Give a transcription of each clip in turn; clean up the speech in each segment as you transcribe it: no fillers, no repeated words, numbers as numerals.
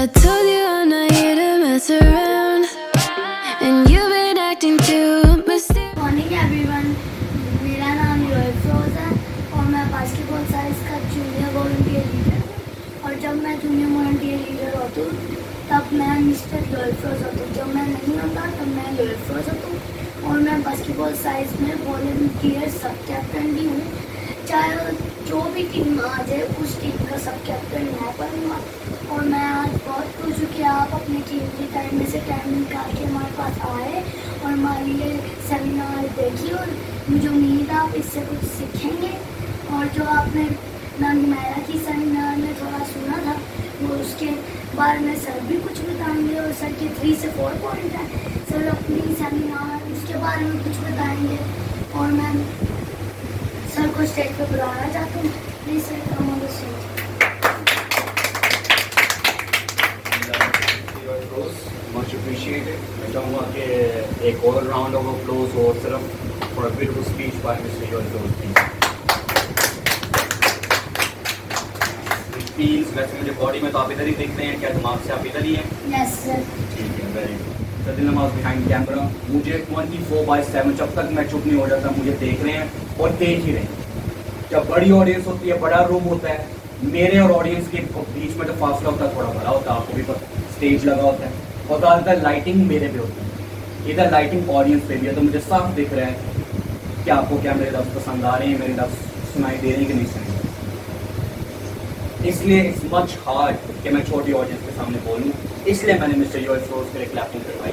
I told you I'm not here to mess around, and you've been acting too mysterious. Morning everyone, मेरा नाम यूएफरोज है और मैं basketball size का junior volunteer leader हूँ। और जब मैं जूनियर वॉलंटियर लीडर होता हूँ तब मैं मिस्टर यूएफरोज होता हूँ। जब मैं नहीं होता तब मैं यूएफरोज होता हूँ। और मैं बास्केटबॉल साइज में वॉलंटियर सब कैप्टन भी हूँ। चाहे जो भी टीम आ जाए उस टीम का सब कैप्टन मैं बनूँगा। और मैं आज बहुत खुश हूँ कि आप अपने कीमती टाइम में से टाइम निकाल के हमारे पास आए और हमारे लिए सेमिनार देखिए। और मुझे उम्मीद है आप इससे कुछ सीखेंगे। और जो आपने नानी मायरा की सेमिनार में थोड़ा सुना था वो उसके बारे में सर भी कुछ बताएंगे। और सर के 3 से 4 पॉइंट है। सर अपनी सेमिनार उसके बारे में कुछ बताएंगे। और मैं सर को स्टेज पे बुलाना चाहता हूँ। Please sir come on the stage. Much appreciated. मैं चाहूँगा कि एक और राउंड ऑफ अप्लॉज हो सिर्फ for a beautiful speech by mister यूएफरोज प्लीज। वैसे मुझे बॉडी में तो आप इधर ही देखते हैं, क्या दिमाग से आप इधर ही हैं? Yes sir. ठीक है, वेरी गुड। सर दिल नमाज बिहाइंड कैमरा मुझे 24/7 जब तक मैं चुप नहीं हो जाता मुझे देख रहे हैं और देख ही रहे हैं। जब बड़ी ऑडियंस होती है, बड़ा रूम होता है, मेरे और ऑडियंस के बीच में जो फासला होता है थोड़ा बड़ा होता है, आपको भी पता। स्टेज लगा होता है और ज़्यादातर लाइटिंग मेरे पे होती है, इधर लाइटिंग ऑडियंस पे भी है। तो मुझे साफ दिख रहा है कि आपको क्या मेरे लफ्ज़ पसंद आ रहे हैं, मेरे लफ्ज़ सुनाई दे रहे हैं कि नहीं सुनाई दे रहे। इसलिए इट्स मच हार्ड कि मैं छोटी ऑडियंस के सामने बोलूँ। इसलिए मैंने मिस्टर यूएफरोज के लिए क्लैपिंग करवाई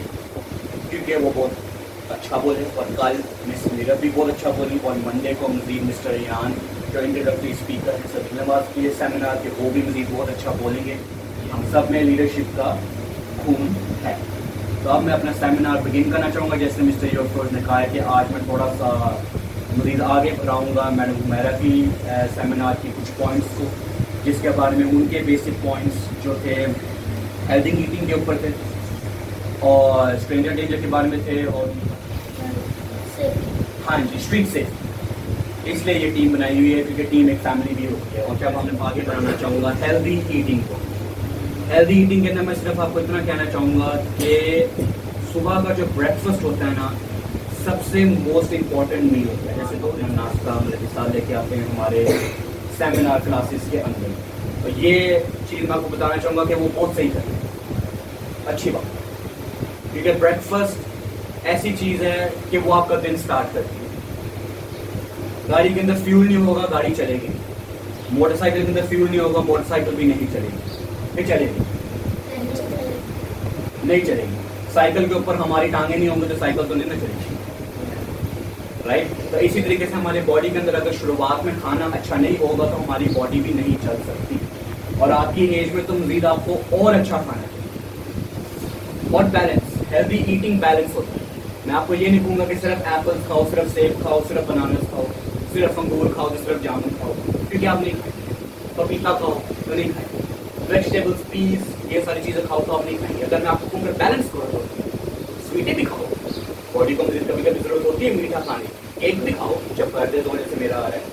क्योंकि वो बहुत अच्छा बोले और कल मिस मीरा भी बहुत अच्छा बोली। और मंडे को मजीद मिस्टर ईरान जो इंट्रोडक्टरी स्पीकर हैं सर नवाज के सेमिनार के वो भी मजीद बहुत अच्छा बोलेंगे। हम सब में लीडरशिप का खून है। तो अब मैं अपना सेमिनार बिगिन करना चाहूँगा। जैसे मिस्टर यूएफरोज ने कहा है कि आज मैं थोड़ा सा मजीद आगे बढ़ाऊँगा मैडम हुमैरा की सेमिनार की कुछ पॉइंट्स को, जिसके बारे में उनके बेसिक पॉइंट्स जो थे हेल्दी ईटिंग के ऊपर थे और स्ट्रेंजर डेंजर के बारे में थे और हाँ जी स्ट्रीट सेफ। इसलिए ये टीम बनाई हुई है क्योंकि टीम एक फैमिली भी होती है। और जब हमने आगे बढ़ाना चाहूँगा हेल्दी ईटिंग को। हेल्दी ईटिंग के अंदर मैं सिर्फ आपको इतना कहना चाहूँगा कि सुबह का जो ब्रेकफास्ट होता है ना सबसे मोस्ट इम्पॉर्टेंट मील होता है। जैसे 2 दिन नाश्ता मतलब मिसाल लेके आते हैं हमारे सेमिनार क्लासेस के अंदर। तो ये चीज़ मैं आपको बताना चाहूँगा कि वो बहुत सही है, अच्छी बात। क्योंकि ब्रेकफास्ट ऐसी चीज़ है कि वो आपका दिन स्टार्ट करती है। गाड़ी के अंदर फ्यूल नहीं होगा गाड़ी चलेगी, मोटरसाइकिल के अंदर फ्यूल नहीं होगा मोटरसाइकिल भी नहीं चलेगी। नहीं चलेगी, नहीं चलेगी। साइकिल के ऊपर हमारी टांगे नहीं होंगे तो साइकिल तो नहीं ना चलेगी, राइट। तो इसी तरीके से हमारे बॉडी के अंदर अगर शुरुआत में खाना अच्छा नहीं होगा तो हमारी बॉडी भी नहीं चल सकती। और आपकी एज में तो मजीद आपको और अच्छा खाना चाहिए और बैलेंस हेल्दी ईटिंग बैलेंस होता है। मैं आपको ये नहीं कहूँगा कि सिर्फ एप्पल्स खाओ, सिर्फ सेब खाओ, सिर्फ बनानास खाओ, सिर्फ अंगूर खाओ, सिर्फ जामुन खाओ, क्योंकि आप नहीं खाएंगे। पपीता खाओ तो नहीं खाएंगे, वेजिटेबल्स पीस ये सारी चीज़ें खाओ तो आप नहीं खाएंगे। अगर मैं आपको कहूँगा बैलेंस करो, स्वीटें भी खाओ, बॉडी को मजीद कभी कभी जरूरत होती है मीठा खाने, केक भी खाओ। जब बर्थडे होने से मेरा आ रहा है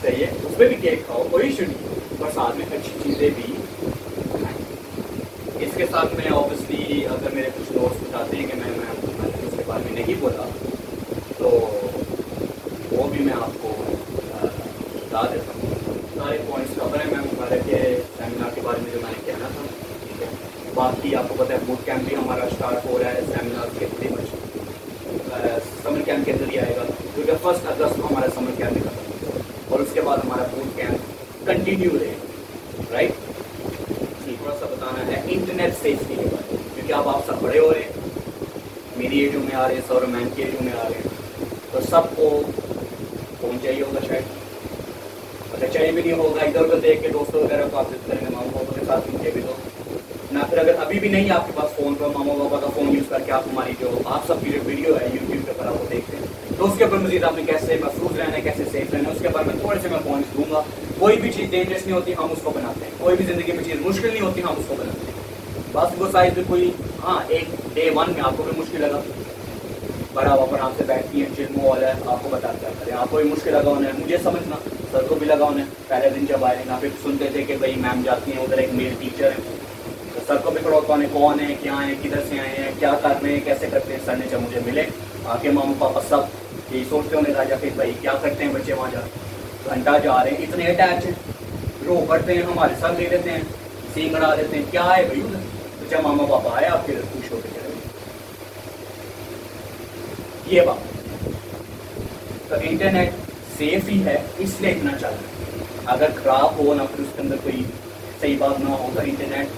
सही है उसमें भी केक खाओ, कोई इशू नहीं, पर साथ में अच्छी चीज़ें भी खाएं। इसके साथ में ऑब्वियसली अगर मेरे कुछ दोस्त बताते हैं कि मैं उसके बारे में नहीं बोला तो वो भी मैं आपको बता देता हूँ। सारे पॉइंट्स कवर है। मैं मुबारक के सेमिनार के बारे में जो मैंने कहना था, ठीक है। बाकी आपको पता है बूट कैंप भी हमारा स्टार्ट हो रहा है सेमिनार के pretty much समर कैंप के अंदर ही आएगा क्योंकि 1 अगस्त को हमारा समर कैंप निकलता और उसके बाद हमारा बूट कैंप कंटिन्यू रहेगा, राइट। थोड़ा सा बताना है इंटरनेट सेफ्टी के बारे में क्योंकि अब आप सब बड़े हो रहे हैं, मेरी एजों में आ रहे हैं, सौरमैन की एजों में आ रहे हैं, तो सबको फोन चाहिए होगा शायद। अगर चाहिए भी नहीं होगा इधर उधर देख के दोस्तों वगैरह को आप जिद करेंगे मामा पापा के साथ मुझे भी दो ना। फिर अगर अभी भी नहीं आपके पास फ़ोन तो मामा पापा का फ़ोन यूज़ करके आप हमारी जो आप सबकी जो वीडियो है यूट्यूब के ऊपर आप वो देखते हैं तो उसके ऊपर मजीद आपने कैसे महफूज रहना है, कैसे सेफ रहना है, उसके बारे में थोड़े से मैं पॉइंट्स दूंगा। कोई भी चीज़ डेंजरस नहीं होती हम उसको बनाते हैं, कोई भी ज़िंदगी में चीज़ मुश्किल नहीं होती हम उसको बनाते हैं। बस वो साइज में कोई हाँ एक डे 1 में आपको भी मुश्किल लगा, बड़ा वहाँ पर आपसे बैठती है जिम वाला है आपको बताता है, आपको भी मुश्किल लगा होना है, मुझे समझना सर को भी लगा उन्हें, पहले दिन जब आए यहाँ पे सुनते थे कि भाई मैम जाती हैं, उधर एक मेल टीचर है, तो सर को भी थोड़ा होता है कौन है, क्या है, किधर से आए हैं, क्या कर रहे हैं, कैसे करते हैं। सर ने जब मुझे मिले आके मामा पापा सब यही सोचते होंगे राजा फिर भाई क्या करते हैं बच्चे वहाँ जा, घंटा जा रहे हैं, इतने अटैच हैं, रो पड़ते हैं, हमारे साथ ले लेते हैं, सींग अड़ा देते हैं, क्या है भाई उधर। तो जब मामा पापा आए आपके खुश होकर चले ये बात। तो इंटरनेट सेफ ही है इसलिए इतना चल रहा है, अगर खराब हो ना फिर उसके अंदर कोई सही बात ना हो तो इंटरनेट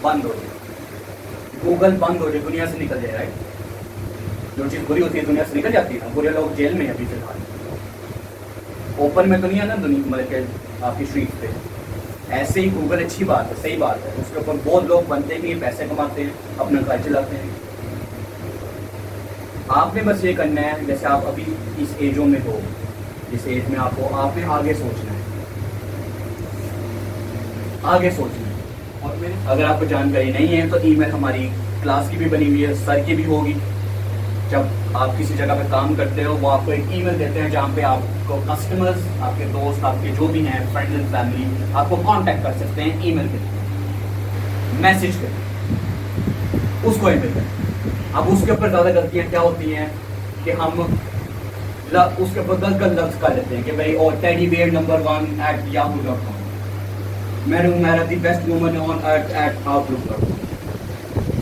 बंद हो जाए, गूगल बंद हो जाए, दुनिया से निकल जाए। राइट, जो चीज़ बुरी होती है दुनिया से निकल जाती है ना। बुरे लोग जेल में है अभी फिलहाल, ओपन में तो नहीं है ना दुनिया, मतलब आपकी स्ट्रीट पे। ऐसे ही गूगल अच्छी बात है, सही बात है, उसके ऊपर बहुत लोग बनते भी हैं, पैसे कमाते हैं, अपना घर चलाते हैं। आपने बस ये करना है, जैसे आप अभी इस एजों में हो, इस एज में आप हो, आपने आगे सोचना है, आगे सोचना है। और मेरे अगर आपको जानकारी नहीं है तो ईमेल हमारी क्लास की भी बनी हुई है, सर की भी होगी। जब आप किसी जगह पे काम करते हो वो आपको एक ईमेल देते हैं जहाँ पे आपको कस्टमर्स, आपके दोस्त, आपके जो भी हैं फ्रेंड्स एंड फैमिली आपको कांटेक्ट कर सकते हैं ईमेल पे, मैसेज पे, उसको ईमेल पे। अब उसके ऊपर ज़्यादा गलतियाँ क्या होती हैं कि हम उसके ऊपर गलत लफ्ज़ कर लेते हैं कि भाई और टेडी बेयर नंबर 1@yahoo.com, मेरा the best woman on earth @outlook.com।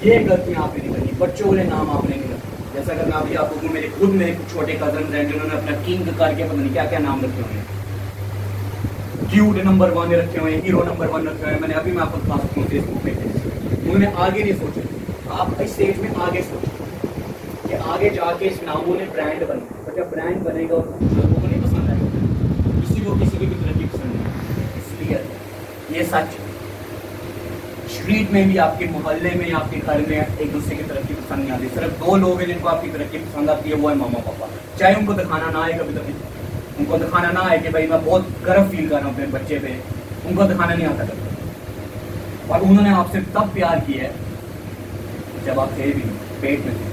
ये गलतियाँ आपने नहीं करनी, बच्चों वाले नाम आपने नहीं रखना। जैसा कि मैं अभी आपको मेरे कुछ छोटे कजन हैं जिन्होंने अपना किंग करके पता नहीं क्या क्या नाम रखे हुए हैं, क्यूट नंबर 1 रखे हुए हैं, हीरो नंबर 1 रखे हुए हैं। मैंने अभी मैं आपको दिखा सकता हूँ फेसबुक पे, उन्होंने आगे नहीं सोचा। आप इस स्टेज में आगे सोचो कि आगे जाके इस नामों ने ब्रांड बने, तो जब ब्रांड बनेगा लोगों को नहीं पसंद आएगा, किसी को किसी की भी तरह की पसंद नहीं। इसलिए ये सच है, स्ट्रीट में भी, आपके मोहल्ले में, आपके घर में एक दूसरे की तरफ की पसंद नहीं आती। सिर्फ 2 लोग हैं जिनको आपकी तरफ की पसंद आती है, वो है मामा पापा। चाहे उनको दिखाना ना आए, कभी कभी उनको दिखाना ना आए कि भाई मैं बहुत गर्व फील कर रहा हूँ अपने बच्चे पे, उनको दिखाना नहीं आता कभी। और उन्होंने आपसे तब प्यार किया है जब आप थे भी पेट में थे।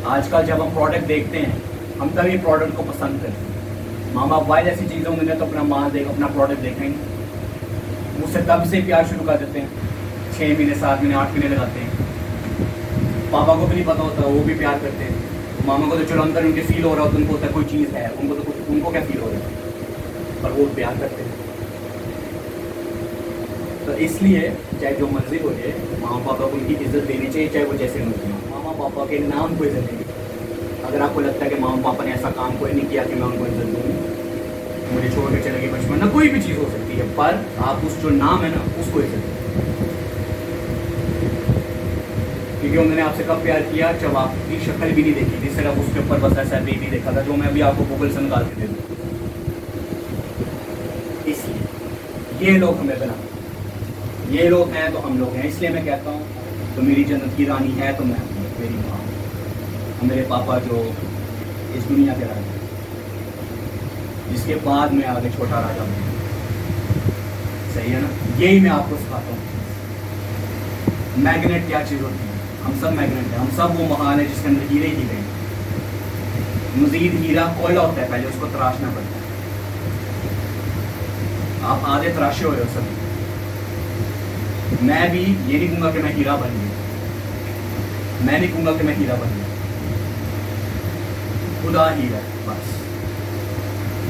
आजकल जब हम प्रोडक्ट देखते हैं हम तभी प्रोडक्ट को पसंद करते हैं। मामा वाइल ऐसी चीज़ें उन्होंने तो अपना माल देख, अपना प्रोडक्ट देखेंगे, मुझसे तब से प्यार शुरू कर देते हैं। 6 महीने 7 महीने 8 महीने लगाते हैं। पापा को भी नहीं पता होता, वो भी प्यार करते हैं। मामा को तो चलो अंदर उनके फील हो रहा होता है, उनको होता है कोई चीज़ है, उनको तो कुछ, उनको क्या फील हो रहा है, पर वो प्यार करते हैं। तो इसलिए चाहे जो मर्जी हो जाए, मामा पापा को उनकी इज्जत देनी चाहिए, चाहे वो जैसे मर्जी हो। मामा पापा के नाम को इज्जत देनी। अगर आपको लगता है कि मामा पापा ने ऐसा काम कोई नहीं किया कि मैं उनको इज्जत दूँ, मुझे छोड़ के चले गए बचपन में, कोई भी चीज़ हो सकती है, पर आप उस जो नाम है ना उसको इज्जत दें, क्योंकि उन्होंने आपसे कब प्यार किया, जब आपकी शक्ल भी नहीं देखी थी, सिर्फ उसके ऊपर बस ऐसा बेबी देखा था, जो मैं अभी आपको गूगल से निकाल के दे दूँ। इसलिए ये लोग हमें बना, ये लोग हैं तो हम लोग हैं। इसलिए मैं कहता हूँ तो मेरी जन्नत की रानी है तो मैं मेरी माँ, मेरे पापा जो इस दुनिया के राजा, जिसके बाद में आगे छोटा राजा हूँ। सही है ना, यही मैं आपको सिखाता हूँ। मैग्नेट क्या चीज़ होती है, हम सब मैग्नेट हैं, हम सब वो महान है जिसके अंदर हीरे ही हैं। मजीद हीरा कोयला होता है, पहले उसको तराशना पड़ता है। आप आधे तराशे हो रहे हो सभी। मैं भी ये नहीं कहूँगा कि मैं हीरा बन गया, मैं नहीं कहूँगा कि मैं हीरा बन गया, खुदा हीरा है बस,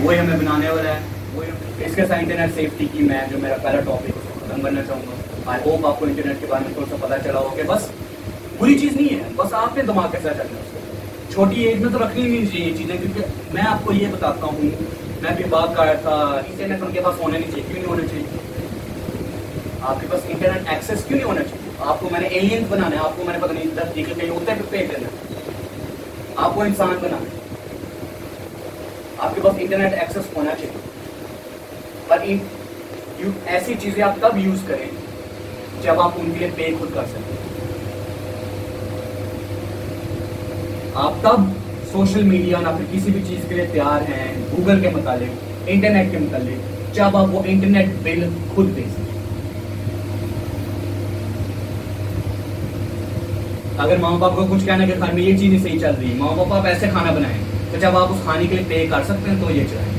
वही हमें बनाने वाला है। वही इसके साथ इंटरनेट सेफ्टी की मैं जो मेरा पहला टॉपिक उसको खत्म करना चाहूँगा। आई होप आपको इंटरनेट के बारे में थोड़ा सा पता चला हो कि बस बुरी चीज़ नहीं है, बस आपने दिमाग के साथ चलना है उसको। छोटी एज में तो रखनी नहीं चाहिए चीज़ें, क्योंकि मैं आपको ये बताता हूँ, मैं भी बात कर रहा था, इंटरनेट उनके पास होना नहीं चाहिए। क्यों नहीं होना चाहिए? आपके पास इंटरनेट एक्सेस क्यों नहीं होना चाहिए? आपको मैंने एलियंस बनाना है, आपको मैंने पता नहीं 10 टिकट कहीं होते हैं पे करना है, आपको इंसान बनाना है, आपके पास इंटरनेट एक्सेस होना चाहिए। पर ऐसी चीज़ें आप तब यूज़ करें जब आप उनके लिए पे खुद कर सकें। आप तब सोशल मीडिया ना फिर किसी भी चीज़ के लिए तैयार हैं, गूगल के मुतालिक, इंटरनेट के मुतालिक, जब आप वो इंटरनेट बिल खुद दे सकें। अगर माँ बाप को कुछ कहना कि घर में ये चीज़ नहीं सही चल रही, माँ बाप आप ऐसे खाना बनाएं, तो जब आप उस खाने के लिए पे कर सकते हैं तो ये चलाएं।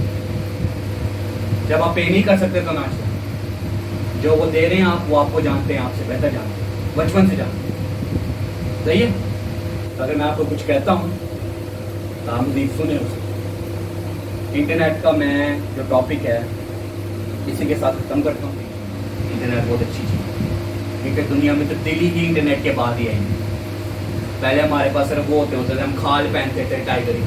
जब आप पे नहीं कर सकते तो ना छोड़ें। जो वो दे रहे हैं आप, वो आपको जानते हैं, आपसे बेहतर जानते हैं, बचपन से जानते हैं। सही है? तो अगर मैं आपको कुछ कहता हूँ तो आप मुझे सुने उसे। इंटरनेट का मैं जो टॉपिक है इसी के साथ ख़त्म करता हूँ। इंटरनेट बहुत अच्छी चीज़ है, क्योंकि दुनिया में तब्दीली ही इंटरनेट के बाद ही आएंगी। पहले हमारे पास सिर्फ वो होते थे, हम खाल पहनते थे टाइगर की,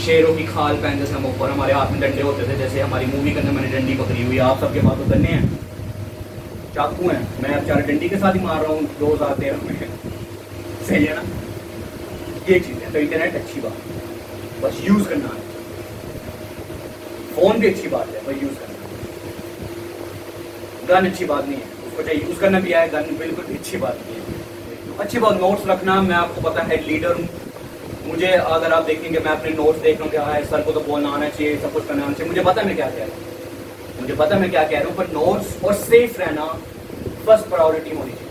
शेरों की खाल पहनते थे हम ऊपर, हमारे हाथ में डंडे होते थे, जैसे हमारी मूवी के अंदर मैंने डंडी पकड़ी हुई है। आप सबके पास तो गन्ने हैं, चाकू हैं, मैं अब चार डंडी के साथ ही मार रहा हूँ 2013 में। सही है ना? ये चीज़ है। तो इंटरनेट अच्छी बात है, बस यूज़ करना है। फ़ोन भी अच्छी बात है, बस यूज़ करना है। गन अच्छी बात नहीं है, उसको चाहे यूज़ करना भी आए, गन बिल्कुल भी अच्छी बात नहीं है। अच्छी बात नोट्स रखना, मैं आपको पता है लीडर हूँ, मुझे अगर आप देखेंगे मैं अपने नोट्स देख रहा हूँ कि हाँ सर को तो बोलना आना चाहिए, सब कुछ करना आना चाहिए, मुझे पता है मैं क्या कह रहा हूँ, मुझे पता है मैं क्या कह रहा हूँ, पर नोट्स और सेफ रहना फर्स्ट प्रायोरिटी होनी चाहिए।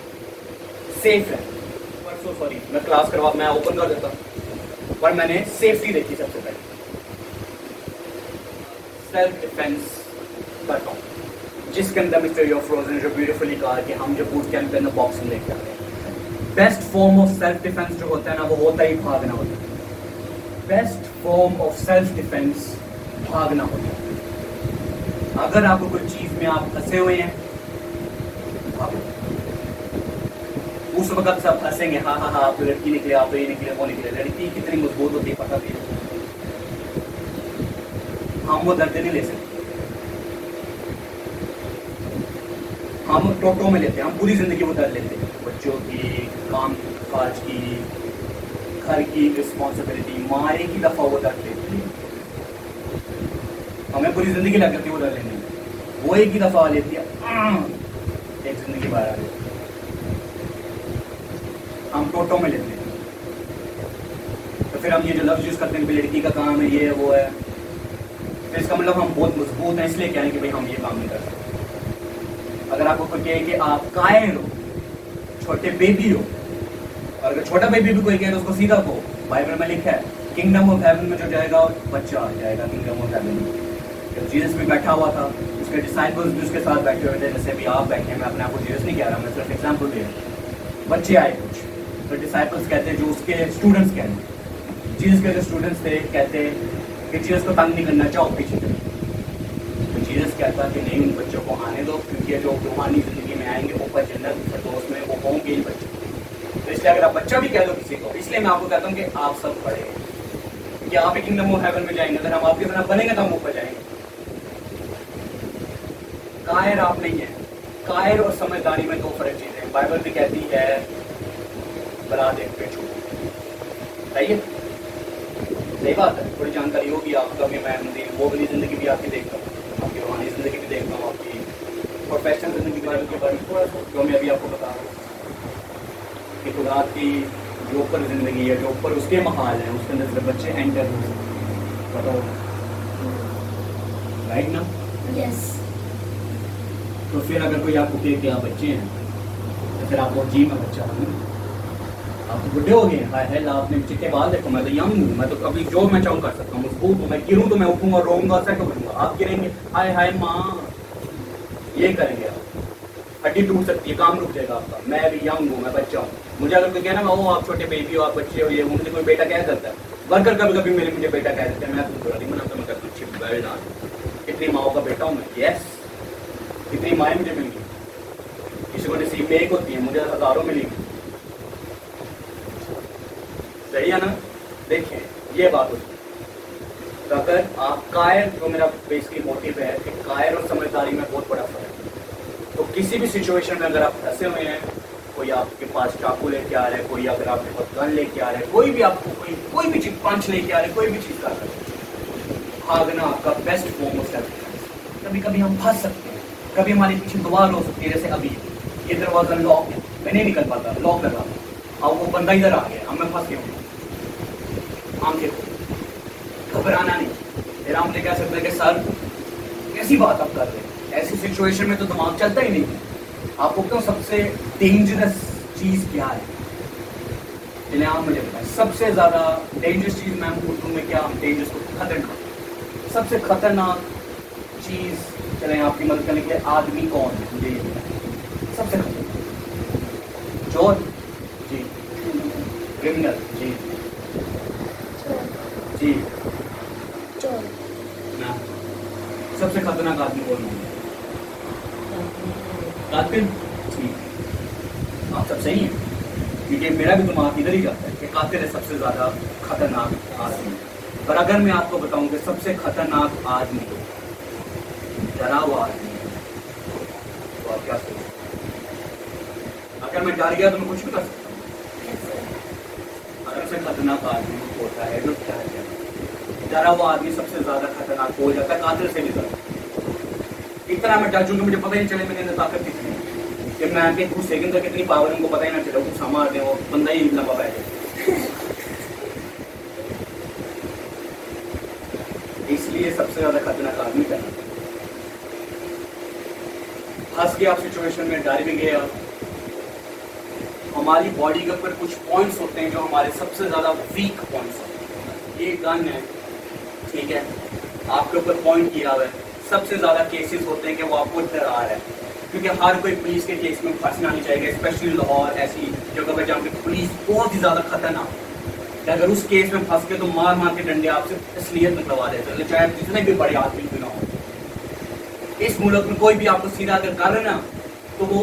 सेफ रहना। परसों सॉरी मैं क्लास करवा, मैं ओपन कर देता हूँ, पर मैंने सेफ्टी देखी सबसे पहले। सेल्फ डिफेंस करता हूँ, जिसके अंदर मिस्टर योर फ्रोजन जो ब्यूटीफुली कहा कि हम जो बूट कैंप के अंदर बॉक्सिंग लेके आ रहे हैं। Best form of self defence जो होता है ना, वो होता ही भागना होता है। Best form of self defence भागना होता है। अगर आपको कोई चीज में आप फंसे हुए हैं, भागो। उस वक्त सब फंसेंगे, हाँ हाँ हाँ आप तो लड़की निकले, आप तो ये निकले, वो निकले। लड़की कितनी मजबूत होती है पता भी है, हम वो दर्द नहीं ले सकते। हम टोटो में लेते हैं, हम पूरी जिंदगी वो दर्द लेते हैं, बच्चों की, काम काज की, घर की रिस्पॉन्सिबिलिटी, माँ एक ही दफ़ा वो दर्द लेती है, हमें पूरी जिंदगी लग जाती है वो दर्द लेने में। वो एक ही दफ़ा लेती है, एक जिंदगी बाहर आ जाती है। हम टोटो में लेते हैं, तो फिर हम ये जो लफ्ज़ यूज़ करते हैं कि लड़की का काम है, ये वो है, तो इसका मतलब हम बहुत मजबूत हैं, इसलिए कहें कि भाई हम ये काम नहीं कर सकते। अगर आपको कोई कहे कि आप कायर हो, छोटे बेबी हो, और अगर छोटा बेबी भी कोई कहे तो उसको सीधा को, बाइबल में लिखा है किंगडम ऑफ हेवन में जो जाएगा बच्चा आ जाएगा किंगडम ऑफ हेवन में। जब जीसस भी बैठा हुआ था, उसके डिसाइपल्स भी उसके साथ बैठे हुए थे, जैसे भी आप बैठे हैं, मैं अपने आप को जीसस नहीं कह रहा, मैं सिर्फ एग्जाम्पल दे रहा हूँ। बच्चे आए कुछ, तो डिसाइपल्स कहते हैं, जो उसके स्टूडेंट्स कहते हैं, जीसस के जो स्टूडेंट्स थे कहते हैं कि जीसस को तंग नहीं करना, चाहो पीछे चले। तो जीसस कहता कि नहीं, उन बच्चों को आने दो, क्योंकि जो रूहानी जिंदगी में आएंगे ऊपर जन्नत फिरदौस में, वो होंगे ही बच्चे। तो इसलिए अगर आप बच्चा भी कह दो किसी को, इसलिए मैं आपको कहता हूँ कि आप सब पढ़े कि आप किंगडम ऑफ हेवन में जाएंगे। अगर हम आपके तरह बनेंगे तो हम ऊपर जाएंगे। कायर आप नहीं है। कायर और समझदारी में दो फर्क चीजें हैं। बाइबल भी कहती है बरा देख पे छूट, सही है, सही बात है। थोड़ी जानकारी होगी आपका भी, मैं वो वाली जिंदगी भी आपकी देखता हूँ, आपकी रूहानी जिंदगी भी देखता हूँ, आपकी प्रोफेशनल जिंदगी के बारे में थोड़ा सा जो मैं अभी आपको बता रहा हूँ कि खुदा की जो ऊपर जिंदगी है, जो ऊपर उसके महाल है, उसके अंदर सिर्फ बच्चे एंटर हो सकते, बताओ राइट ना? यस। तो फिर अगर कोई आपको कहे कि आप बच्चे हैं, तो फिर आपको जी में बच्चा हूँ, आप तो बुढ़े हो गए, हाय हाय आपने चिट्टे बाल देखो, मैं तो यंग हूँ, मैं तो कभी जो मैं चाहूँ कर सकता हूँ, मजबूत हूँ, मैं गिरूँ तो मैं उठूँगा, रोऊंगा, सेट करूँगा। आप गिरेंगे, हाय हाय माँ, ये करेंगे आप, हड्डी टूट सकती है, काम रुक जाएगा आपका। मैं अभी यंग हूँ, मैं बच्चा हूँ। मुझे अगर कोई कहना ना वो आप छोटे बेबी हो, आप बच्चे हो, ये मुझे कोई बेटा कह देता है, वर्कर कभी कभी मेरे मुझे बेटा कह देते हैं, मैं तो नहीं मनाता, मैं कहता हूँ वेल डन, इतनी माओ का बेटा हूँ मैं, यस, इतनी माएँ मुझे मिल गई। किसी को नसीब में एक होती है, मुझे हज़ारों मिली, सही है ना? देखिए ये बात होती है। तो अगर आप कायर, जो मेरा बेसिकली मोटिव है कि कायर और समझदारी में बहुत बड़ा फर्क है। तो किसी भी सिचुएशन में अगर आप फंसे हुए हैं, कोई आपके पास चाकू लेके आ रहा है, कोई अगर आपके पास गन लेके आ रहा है, कोई भी आपको कोई भी चीज़ पंच लेके आ रहा है, कोई भी चीज़ कर रहा है, भागना आपका best form of self defence. कभी कभी हम फंस सकते हैं, कभी हमारे पीछे दीवार हो सकती है, जैसे अभी ये दरवाज़ा लॉक है, मैं नहीं निकल पाता, लॉक लगा, अब वो बंदा इधर आ गया, अब मैं फंस गया हूँ। आंखें घबराना नहीं, फिर हम कह सकते हैं कि सर कैसी बात आप कर रहे हैं, ऐसी सिचुएशन में तो दिमाग चलता ही नहीं। आपको तो सबसे डेंजरस चीज़ क्या है, जिन्हें आप मुझे बताएं, सबसे ज़्यादा डेंजरस चीज़ मैं उर्दू में क्या, डेंजरस को खतरनाक, सबसे खतरनाक चीज़ चलें आपकी मदद करने के लिए, आदमी कौन है जी सबसे खतरनाक? चोर जी, क्रिमिनल जी जी चोर ना, सबसे खतरनाक आदमी कौन है? कातिल। ठीक, आप सब सही हैं, क्योंकि मेरा भी दिमाग इधर ही जाता है कि कातिल है सबसे ज़्यादा खतरनाक आदमी। पर अगर मैं आपको बताऊं कि सबसे खतरनाक आदमी डरा हुआ आदमी है, तो आप क्या सोचें? अगर मैं डर गया तो मैं कुछ भी कर सकता हूँ। अगर सबसे खतरनाक आदमी होता है जो क्या है, डरा हुआ आदमी सबसे ज़्यादा खतरनाक हो जाता है, कातिल से भी ज़्यादा। इतना मैं डर चुका मुझे पता ही नहीं चले मेरे अंदर ताकत कितनी है, कि मैं आके कुछ सेकंड तक कितनी पावर उनको पता ही ना चला, कुछ सामान दे वो बंदा ही लंबा बैठे। इसलिए सबसे ज्यादा खतरनाक आदमी करना। फंस गया आप सिचुएशन में, डर भी गया। हमारी बॉडी के ऊपर कुछ पॉइंट्स होते हैं जो हमारे सबसे ज्यादा वीक पॉइंट्स होते हैं। ये गन है, ठीक है, आपके ऊपर पॉइंट किया हुआ है। सबसे ज्यादा केसेस होते हैं कि वो आपको डरा रहा है, क्योंकि हर कोई पुलिस के केस में फंसना नहीं चाहिए, स्पेशली लाहौर ऐसी जगह पर जहाँ पे पुलिस बहुत ही ज्यादा खतरनाक है। अगर उस केस में फंस के तो मार मार के डंडे आपसे असलियत निकलवा देते हैं, चाहे जितने भी बड़े आदमी क्यों ना हो। इस मुल्क में कोई भी आपको सीधा अगर कर रहे ना तो वो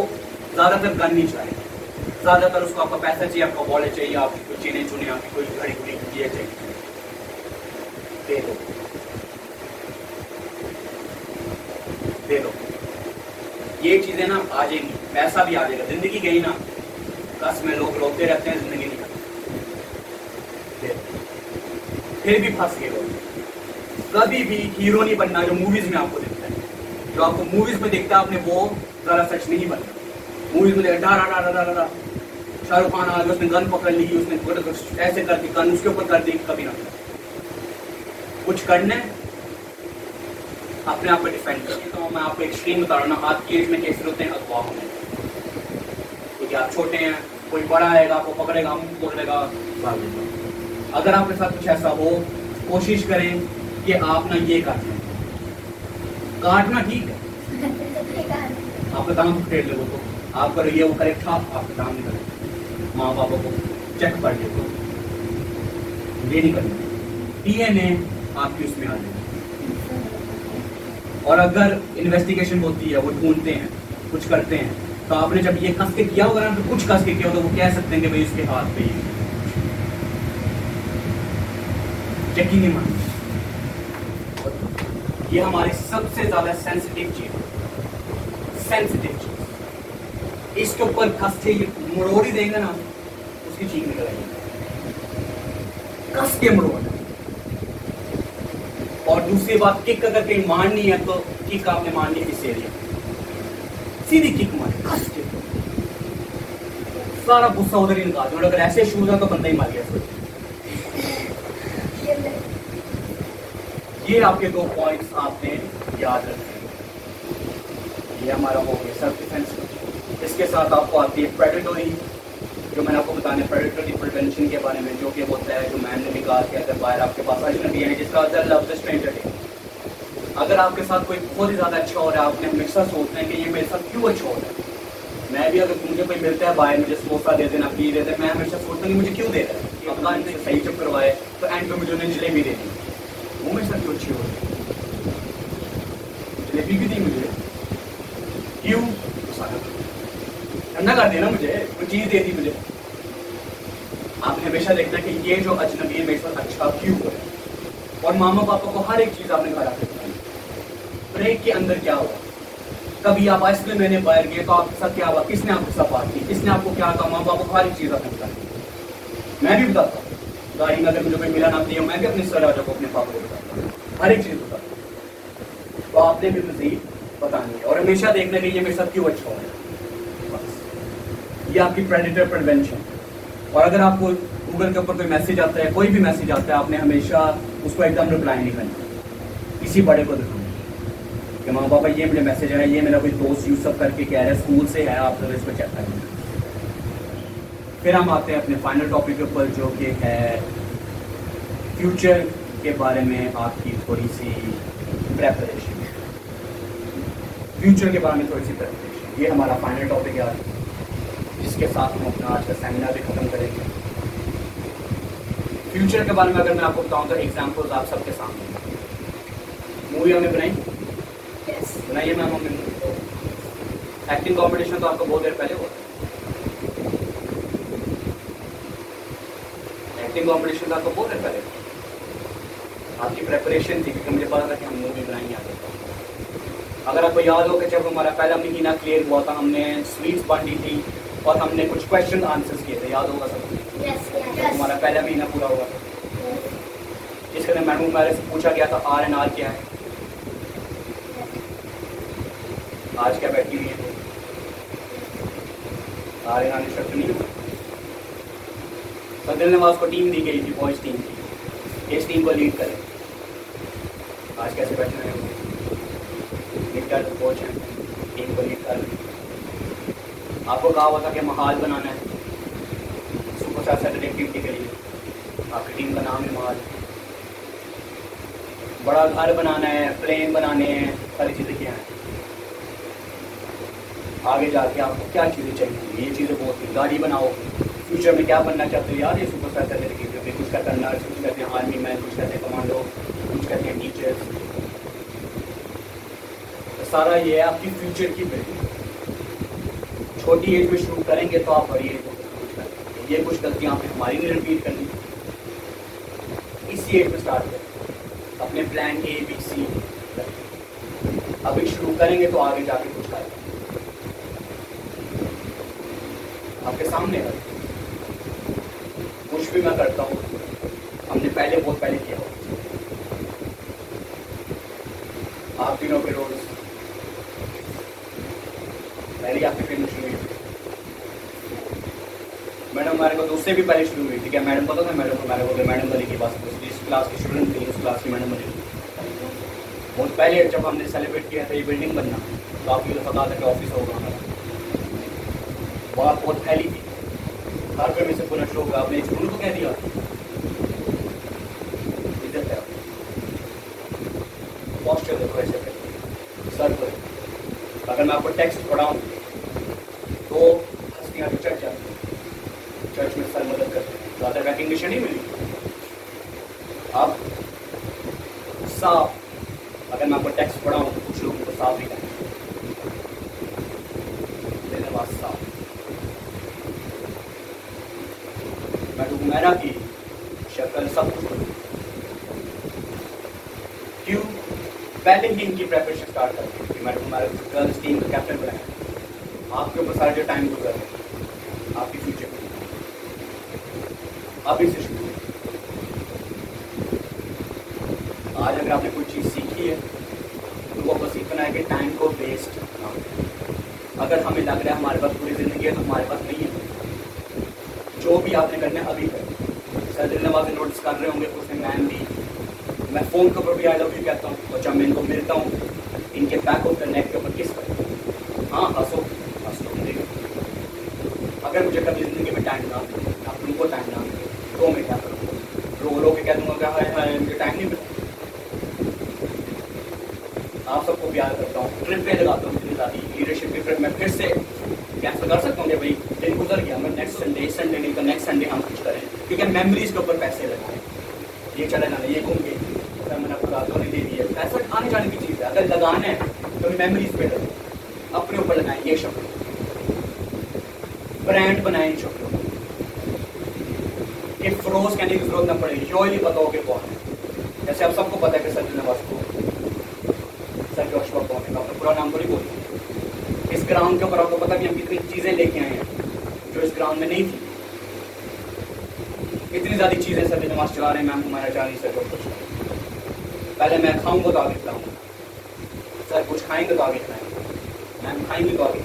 ज्यादातर गन नहीं चाहिए, ज्यादातर उसको आपका पैसा चाहिए, आपका वॉलेट चाहिए, आपकी कोई चीजें चुने, आपकी कोई घड़ी घड़ी ये चाहिए, दे दो दे दो। ये चीजें ना आ जाएंगी, पैसा भी आ जाएगा, जिंदगी गई ना, बस में लोग रोते रहते हैं, जिंदगी नहीं करते, फिर भी फंस गए लोग। कभी भी हीरो नहीं बनना जो मूवीज में आपको दिखता है, जो आपको मूवीज में दिखता है आपने वो जरा सच नहीं बनना। मूवीज में देखा डा डा डा डा शाहरुख खान आ गया, उसने गन पकड़ ली, उसने ऐसे कर दी, गन उसके ऊपर कर दी, कभी ना कुछ करना है अपने आप को डिफेंड कर। तो मैं आपको एक्सट्रीम बता रहा हूँ ना, आज की एज में केसेस होते हैं अगवा होने, क्योंकि आप छोटे हैं, कोई बड़ा आएगा आपको पकड़ेगा, मुंह पकड़ेगा, भाग जाएगा। अगर आपके साथ कुछ ऐसा हो, कोशिश करें कि आप ना ये काटें, काटना ठीक है, आपका दाम फेर ले तो आप करो ये वो करेक्ट था, आपका दाम नहीं करें, माँ बाबा को चेक कर ले तो ये नहीं करना, DNA आपकी उसमें आ जाएगी। और अगर इन्वेस्टिगेशन होती है, वो ढूंढते हैं, कुछ करते हैं, तो आपने जब ये कस के किया होगा ना, तो कुछ कस के किया हो तो वो कह सकते हैं कि भाई उसके हाथ पे चेक ही नहीं मानते। ये हमारी सबसे ज्यादा सेंसिटिव चीज, इसके ऊपर कस के ये मरोड़ ही देंगे ना, उसकी चीख निकल आएगी, कस के मरोड़। और दूसरी बात, किक अगर कहीं मारनी है तो किक आपने मारनी है इस एरिया, सीधी किक मारे कस के, सारा गुस्सा उधर ही निकाल दो। अगर ऐसे शूज है तो बंदा ही मार गया। ये आपके 2 पॉइंट्स आपने याद रखने। ये हमारा हो गया सेल्फ डिफेंस। इसके साथ आपको आती है प्रेडेटरी, जो मैंने आपको बताने प्रेडेटरी प्रिवेंशन के बारे में, जो कि होता है जो मैंने भी कहा कि अगर बाहर आपके पास अजनबी है जिसका अदर लफ्ज़ स्ट्रेंजर है, अगर आपके साथ कोई बहुत ही ज़्यादा अच्छा हो रहा है, आपने हमेशा सोचते हैं कि ये मेरे साथ क्यों अच्छा हो रहा है। मैं भी अगर मुझे कोई मिलता है बाहर, मुझे समोसा दे देना, पी दे देना, मैं हमेशा सोचता हूँ कि मुझे क्यों दे रहा है, अल्लाह ने सही चुप करवाए तो एंड पे मुझे उन्हें जलेबी दे दी, वो मेरे साथ क्यों अच्छी हो रही है, जलेबी भी दी मुझे क्यों, ठंडा कर देना मुझे, कोई चीज़ दे दी मुझे। आपने हमेशा देखना कि ये जो अजनबी है मेरे साथ अच्छा क्यों हो रहा है। और मामा पापा को हर एक चीज़ आपने घर आके बतानी। ब्रेक के अंदर क्या हुआ, कभी आप आइसक्रीम लेने बाहर गए तो आपके साथ क्या हुआ, किसने आपके साथ बात की, किसने आपको क्या कहा, माँ पापा को हर एक चीज़ आपने बतानी। मैं भी बताता हूँ, गाड़ी में अगर मुझे कोई मिला ना दिया, मैं भी अपने सर राजा को अपने पापा को बताता हूँ, हर एक चीज़ बताता हूँ। तो आपने भी मज़ीद बतानी है और हमेशा देखना कि ये मेरे साथ क्यों अच्छा हो रहा है। बस ये आपकी प्रेडेटर प्रिवेंशन। और अगर आपको गूगल के ऊपर कोई मैसेज आता है, कोई भी मैसेज आता है, आपने हमेशा उसको एकदम रिप्लाई नहीं करना, किसी बड़े को दिखाना कि माँ पापा ये मेरे मैसेज है, ये मेरा कोई दोस्त यूसुफ करके कह रहा है, स्कूल से है, आप लोग इसको चेक करें। फिर हम आते हैं अपने फाइनल टॉपिक के ऊपर, जो कि है फ्यूचर के बारे में आपकी थोड़ी सी प्रेपरेशन। फ्यूचर के बारे में थोड़ी सी प्रेजेंटेशन। ये हमारा फाइनल टॉपिक है आज, जिसके साथ हम अपना आज का सेमिनार भी ख़त्म करेंगे। फ्यूचर के बारे में अगर मैं आपको बताऊं तो एग्जांपल्स आप सबके सामने। मूवी हमने बनाई, बनाइए मैम हमने। एक्टिंग कॉम्पिटिशन तो आपको बहुत देर पहले हुआ, एक्टिंग कॉम्पिटिशन तो आपको बहुत देर पहले हुआ। आपकी प्रेपरेशन थी क्योंकि मुझे पता था कि हम मूवी बनाएंगे आगे। अगर आपको याद हो कि जब हमारा पहला महीना क्लियर हुआ था, हमने स्वीट्स बांटी थी और हमने कुछ क्वेश्चन आंसर्स किए थे, याद होगा सबको। हमारा पहला महीना पूरा हुआ था, जिसके लिए मैडम मेरे से पूछा गया था R&R क्या है। आज क्या बैठी हुई है R&R इंस्ट्रक्टर नहीं हुआ। सदर नवाज को टीम दी गई थी, बॉयज टीम की, इस टीम को लीड करें। आज कैसे बैठना है, लीड कर कोच है, टीम को लीड कर। आपको कहा हुआ था कि महाल बनाना है सुपर सैटरडे एक्टिविटी के लिए। आपकी टीम का नाम है महाल। बड़ा घर बनाना है, प्लेन बनाने हैं, सारी चीज़ें क्या हैं। आगे जाके आपको क्या चीज़ें चाहिए, ये चीज़ें बहुत थी। गाड़ी बनाओ, फ्यूचर में क्या बनना चाहते हो यार, ये सुपर सैटरडे एक्टिविटी। कुछ कहते हैं नर्स, कुछ कहते हैं आर्मी मैन, कुछ कहते हैं कमांडो, कुछ कहते हैं टीचर्स। तो सारा ये है आपकी फ्यूचर की बिल्डिंग। छोटी एज में शुरू करेंगे तो आप बड़ी एज में कुछ करेंगे। ये कुछ गलतियाँ आपने हमारी नहीं रिपीट करनी, इसी एज में स्टार्ट करें। अपने प्लान A B C अभी शुरू करेंगे तो आगे जाके कुछ करेंगे। आपके सामने है कुछ भी मैं करता हूँ, हमने बहुत पहले किया हो। आप तीनों के रोज पहले आपकी ट्रेनिंग शुरू हुई। मैडम हमारे को तो उससे भी पहले शुरू हुई थी। क्या मैडम पता था मैडम मैडम बनी की बात, इस क्लास की स्टूडेंट थी, उस क्लास की मैडम बनी। बहुत पहले जब हमने सेलिब्रेट किया था ये बिल्डिंग बनना, तो आपको तो पता था कि ऑफिस होगा हमारा। बात बहुत फैली थी, हर कोई में से पूरा शो होगा। आपने स्कूल को कह दिया, इज्जत है। पॉस्चर देखो ऐसे सर को। अगर मैं आपको टेक्स्ट पढ़ाऊँ तो हंसियाँ भी चढ़ जाती हैं। चर्च में सर मदद करते हैं, ज़्यादा रिकग्निशन नहीं मिली। अब साफ, अगर मैं आपको टेक्स्ट पढ़ाऊँ तो कुछ लोगों को साफ ही करें, धन्यवाद साफ। मैडम की शक्ल सब कुछ क्यों पहले ही इनकी प्रेपरेशन स्टार्ट करती है। मैडम हमारे गर्ल्स टीम का कैप्टन बनाया, आपके ऊपर सारे जो टाइम गुजर रहे आपकी फ्यूचर अभी से शुरू। आज अगर आपने कोई चीज़ सीखी है तो वो बस इतना है कि टाइम को वेस्ट ना हो। अगर हमें लग रहा है हमारे पास पूरी ज़िंदगी है तो हमारे पास नहीं है। जो भी आपने करना है अभी करें। सर दिल नवाज नोटिस कर रहे होंगे, उसने मैम भी, मैं फ़ोन के ऊपर भी आई लव यू कहता हूँ, और जब मैं इनको मिलता हूँ इनके बैक ऑफ द नेक के ऊपर किस पर, हाँ हंसो हंसो। अगर मुझे कभी ज़िंदगी में टाइम ना आप उनको टाइम ना तो मैं क्या करूँगा, रो के कह दूँगा क्या है मुझे टाइम नहीं मिला। आप सबको प्यार करता हूँ, ट्रिप पे लगाता हूँ इतनी ज़्यादा लीडरशिप की ट्रिप। मैं फिर से कैंसिल कर सकता हूँ कि भाई दिन गुजर गया, मैं नेक्स्ट संडे नहीं तो नेक्स्ट संडे हम कुछ करें, क्योंकि मेमोरीज के ऊपर पैसे लगाएं। ये चले जाना, ये घूम गए, मैंने आपको रातों ने दे दिया। पैसा आने जाने की चीज़ है, अगर लगाना है तो मेमोरीज पे लगाएं, अपने ऊपर लगाएं। ये शब्द ब्रांड बनाएं इन शब्दों को, कि फ्रोज कहने की जरूरत ना पड़े, यो ही पता हो कि कौन है। जैसे आप सबको पता है कि सर नवाज को, सर जोश कौन है, अपना पूरा नाम थोड़ी बोलते हैं। इस ग्राउंड के ऊपर आपको पता कि हम कितनी चीज़ें लेके आए हैं जो इस ग्राउंड में नहीं थी। इतनी ज़्यादा चीज़ें सर नमाज चला रहे हैं, मैम हमारा जा रही सर जो कुछ। पहले मैं खाऊंगा तो आगे खिलाऊंगा, सर कुछ खाएंगे तो आगे खिलाएंगे, मैम खाएंगे तो आगे।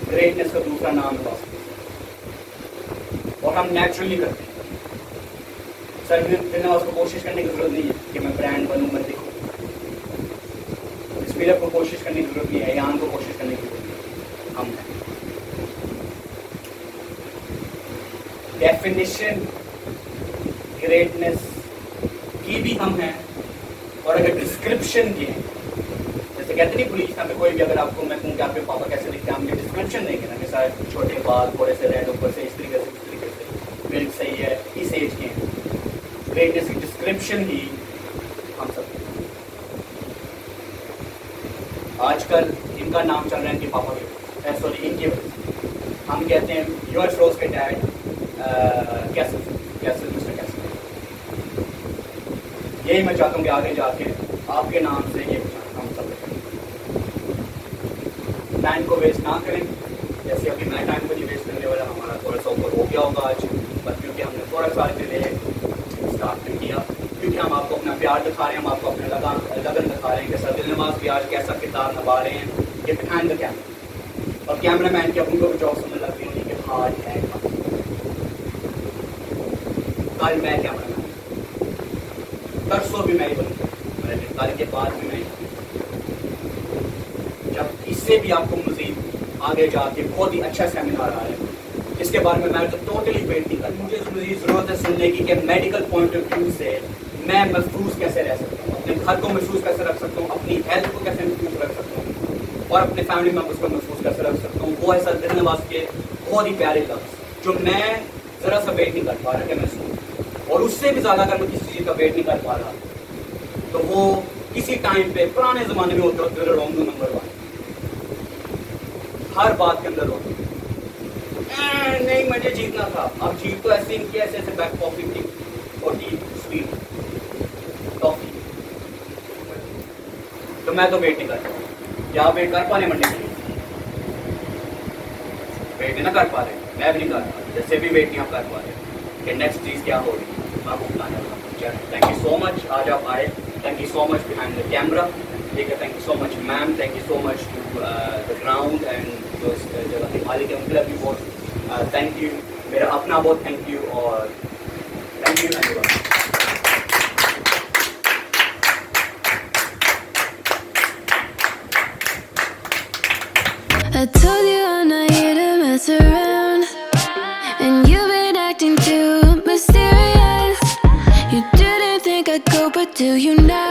ग्रेटनेस का दूसरा नाम है बस, और हम नेचुरली करते हैं। सर नवाज को कोशिश करने की जरूरत नहीं है कि मैं ब्रांड बनूं, मैं दिखूं। इसमें को कोशिश करने की जरूरत नहीं है, यान को कोशिश करने की जरूरत नहीं है। हम डेफिनेशन ग्रेटनेस की भी हम हैं, और डिस्क्रिप्शन के, जैसे कहते नहीं पुलिस में कोई भी अगर आपको मैं कहूँ कि आपके पापा कैसे दिखते हैं, हमने डिस्क्रिप्शन देंगे ना कि शायद छोटे बाल थोड़े से रेड ऊपर से इस तरीके से बिल्ड सही है, इस एज के ग्रेटनेस की डिस्क्रिप्शन ही हम सब। आजकल इनका नाम चल रहा है इनके पापा के, सॉरी इनकी वजह से हम कहते हैं यूर फ्रोज के dad castle castle mister castle. यही मैं चाहता हूँ कि आगे जाके आपके नाम से ये हम सब टाइम को वेस्ट ना करें। जैसे अभी मैं टाइम को नहीं वेस्ट करने वाला, हमारा थोड़ा सा ऊपर हो गया होगा आज, बस क्योंकि हमने थोड़ा सा के लिए स्टार्ट नहीं किया, क्योंकि हम आपको अपना प्यार दिखा रहे हैं, हम आपको अपने लगन दिखा रहे हैं कि सर दिल नवाज भी आज कैसा किरदार निभा रहे हैं ये बिहाइंड द कैमरा। और कैमरा मैन की अपनी को भी जॉब समझ लगती होगी कि आज है कल मैं कैमरा मैन, परसों भी मैं ही बनूंगा, कल के बाद भी मैं, जब इससे भी आपको मजीद आगे जाके बहुत ही अच्छा सेमिनार आ रहा है इसके बारे में मैं तो टोटली वेट नहीं करता। मुझे मजीद ज़रूरत है सुनने की कि मेडिकल पॉइंट ऑफ व्यू से मैं महफूज कैसे रह सकता हूँ, अपने घर को महफूज कैसे रख सकता हूँ, अपनी हेल्थ को कैसे महफूज रख सकता हूँ और अपने फैमिली मेम्बर्स को महफूज कैसे रख सकता हूँ। वो है सर दिल नवाज के बहुत ही प्यारे लफ्ज़ जो मैं ज़रा सा वेट नहीं कर पा रहा कि मैं सुनूँ, और उससे भी ज़्यादा अगर मैं किसी चीज़ का वेट नहीं कर पा रहा तो वो किसी टाइम पे पुराने ज़माने में होते होते रॉन्ग नंबर 1 हर बात के अंदर होता नहीं मुझे जीतना था। अब जीत तो ऐसे इनकी ऐसे ऐसे बैक कॉफी थी और टी स्वीट कॉफी, तो मैं तो वेट नहीं करता। क्या आप वेट कर पा रहे मंडे के लिए? वेट नहीं ना कर पा रहे, मैं भी नहीं कर पा रहा, जैसे भी वेट नहीं आप कर पा रहे कि नेक्स्ट चीज़ क्या हो रही है, मैं आपको बताने वाला हूँ। थैंक यू सो मच, आज आप आए, thank you so much behind the camera, ठीक है, thank you so much ma'am, thank you so much to the ground and जो जगह के मालिक है उनके भी बहुत थैंक यू, मेरा अपना बहुत थैंक यू और थैंक यू धन्यवाद। I told you I'm not here to mess around, and you've been acting too mysterious. You didn't think I'd go, but do you now?